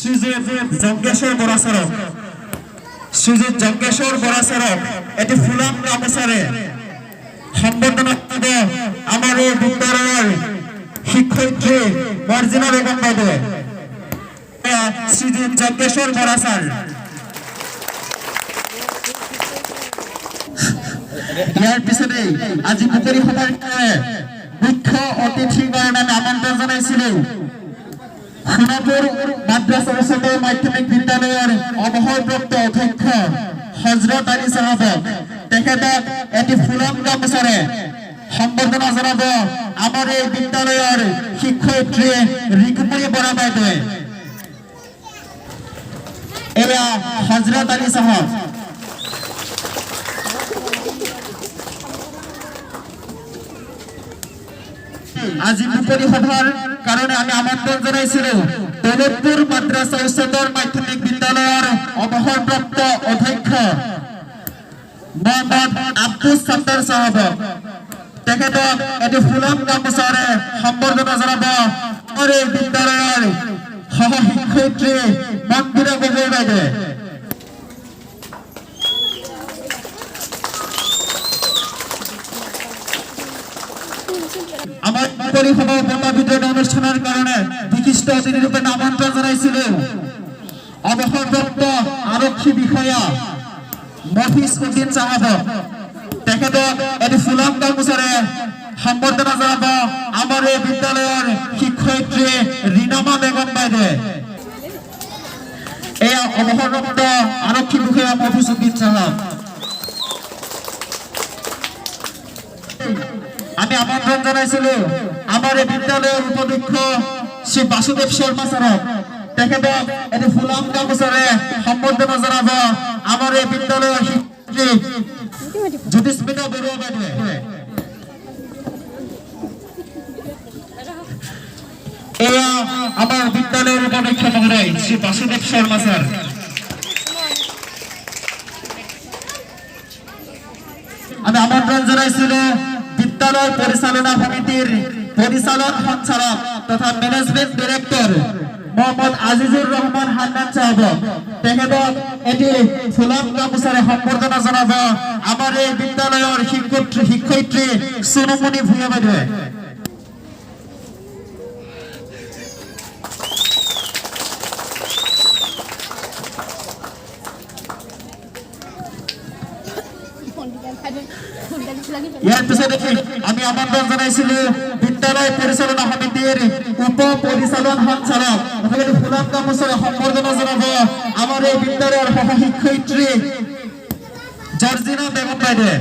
শ্ৰীযুত যজ্ঞেশ্বৰ বৰা ছাৰক এটি ফুলাম গামোচাৰে সম্বৰ্ধনা দিব আমাৰ এই বিদ্যালয়ৰ শিক্ষয়িত্ৰী মৰ্জিনা বেগম বাইদেৱে। শ্ৰীযুত যজ্ঞেশ্বৰ বৰা ছাৰ। ইয়াৰ পিছতে আজি মুকলি সভাৰ মুখ্য অতিথিৰ কাৰণে আমি আমন্ত্ৰণ জনাইছিলো সোণাপুৰ মাদ্ৰাছা উচ্চতৰ মাধ্যমিক বিদ্যালয়ৰ অৱসৰপ্ৰাপ্ত অধ্যক্ষ হজৰত আলী চাহাবক। তেখেতক এটি ফুলাম গামোচাৰে সম্বৰ্ধনা জনাব আমাৰ এই বিদ্যালয়ৰ শিক্ষয়িত্ৰী ৰিকুমণি বৰা বাইদেৱে। এয়া হজৰত আলী চাহাব। আজি মুকলি সভাৰ কাৰণে আমি আমন্ত্ৰণ জনাইছিলো দৌলতপুৰ মাদ্ৰাছা উচ্চতৰ মাধ্যমিক বিদ্যালয়ৰ অৱসৰপ্ৰাপ্ত অধ্যক্ষ মোহাম্মদ আব্দুল সত্তাৰ চাহাবক। তেখেতক এটি ফুলাম গামোচাৰে সম্বৰ্ধনা জনাব আমাৰ এই বিদ্যালয়ৰ সহ শিক্ষয়িত্ৰী মন্দিৰা গগৈ বাইদেৱে। আমাৰ মুকলি সভা বঁটা বিতৰণ অনুষ্ঠানৰ কাৰণে বিশিষ্ট অতিথি ৰূপে আমন্ত্ৰণ জনাইছিলো অৱসৰপ্ৰাপ্ত আৰক্ষী বিষয়া মফিজ উদ্দিন চাহাবক। তেখেতক এটি ফুলাম গামোচাৰে সম্বৰ্ধনা জনাব আমাৰ এই বিদ্যালয়ৰ শিক্ষয়িত্ৰী ৰীনামা বেগম বাইদেৱে। এয়া অৱসৰপ্ৰাপ্ত আৰক্ষী বিষয়া মফিজ উদ্দিন চাহাব। আমি আমন্ত্ৰণ জনাইছিলো আমাৰ এই বিদ্যালয়ৰ উপাধ্যক্ষ শ্ৰী বাসুদেৱ শৰ্মা ছাৰক। তেখেতক এটি ফুলাম গামোচাৰে সম্বৰ্ধনা জনাব আমাৰ এই বিদ্যালয়ৰ শিক্ষয়িত্ৰী জ্যোতিস্মিতা বৰুৱা বাইদেৱে। এয়া আমাৰ বিদ্যালয়ৰ উপাধ্যক্ষ মহোদয় শ্ৰী বাসুদেৱ শৰ্মা ছাৰ। আমি আমন্ত্ৰণ জনাইছিলো বিদ্যালয় পৰিচালনা সমিতিৰ পৰিচালন সঞ্চালক তথা ম্যানেজমেন্ট ডিৰেক্টৰ মোহাম্মদ আজিজুৰ ৰহমান হান্নান সাহেবক। তেখেতক এটি ফুলাম গামোচাৰে সম্বৰ্ধনা জনাব আমাৰ এই বিদ্যালয়ৰ শিক্ষয়িত্ৰী সোনমণি ভূঞা বাইদেৱে। ইয়াৰ পিছতে আমি আমন্ত্ৰণ জনাইছিলো বিদ্যালয় পৰিচালনা সমিতিৰ উপ পৰিচালন সঞ্চালক ফুলাম গামোচাৰে সম্বৰ্ধনা জনাব আমাৰ এই বিদ্যালয়ৰ সহ শিক্ষয়িত্ৰী জৰ্জিনা বেগম বাইদেৱে।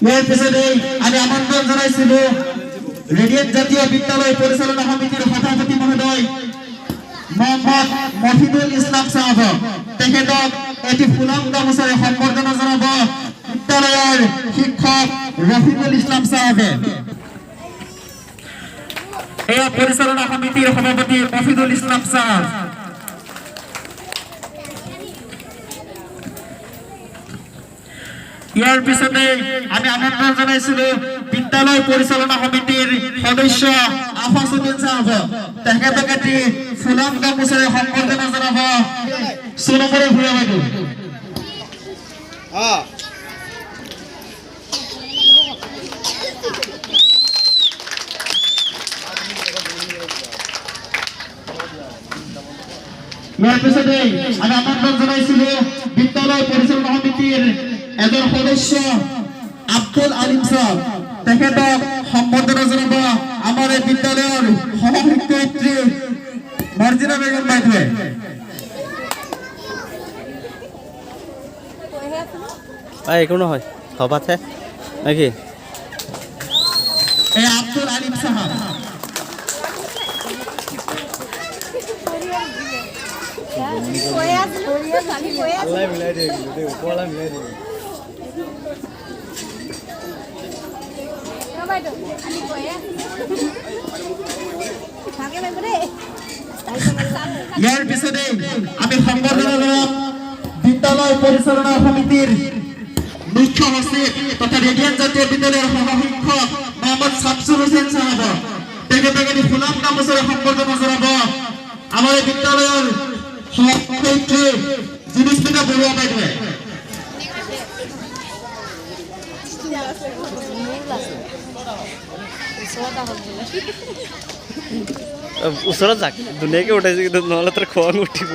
ইয়াৰ পিছতে আমি আমন্ত্ৰণ জনাইছিলো ৰেডিয়েট জাতীয় বিদ্যালয় পৰিচালনা সমিতিৰ সভাপতি মহোদয় মোহাম্মদ মফিদুল ইছলাম সাহেবক। তেখেতক এটি ফুলাম গামোচাৰে সম্বৰ্ধনা জনাব বিদ্যালয়ৰ শিক্ষক ৰফিকুল ইছলাম সাহেবে। এয়া পৰিচালনা সমিতিৰ সভাপতি মফিদুল ইছলাম সাহেব। ইয়াৰ পিছতে আমি আমন্ত্ৰণ জনাইছিলো বিদ্যালয় পৰিচালনা সমিতিৰ সদস্য আফাসুদ্দিন সাহেবক। তেখেতক এটি ফুলাম গামোচাৰে সম্বৰ্ধনা জনাব সোনমণি ভূঞা বাইদেউ। ইয়াৰ পিছতে আমি আমন্ত্ৰণ জনাইছিলো বিদ্যালয় পৰিচালনা সমিতিৰ এজন সদস্য আব্দুল আলিম সাহেব। তেখেতক সম্বৰ্ধনা জনাব আমাৰ এই বিদ্যালয়ৰ সহ শিক্ষয়িত্ৰী মৰ্জিনা বেগম বাইদেৱে। একো নহয় সভাতে নাকি এই আব্দুল আলিম সাহেব। ইয়াৰ পিছতে আমি সম্বৰ্ধনা জনাম বিদ্যালয় পৰিচালনা সমিতিৰ মুখ্য সচিব তথা ৰেডিয়ান জাতীয় বিদ্যালয়েৰ সহ শিক্ষক মোহাম্মদ শামসুল হোসেন সাহেব তেখেতে ফুলাম গামোচাৰে সম্বৰ্ধনা জনাব আমাৰ এই বিদ্যালয়ৰ সভাপতি জিনিস্মিতা বৰুৱা বাইদেৱে ওচৰত যাক ধুনীয়াকৈ উঠাইছে কিন্তু নহ'লে তাৰ খং উঠিব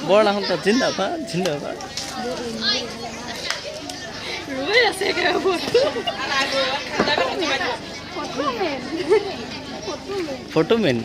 বৰ নাহন তাত জিন্দাবাদ জিন্দাবাদ ফটো মেন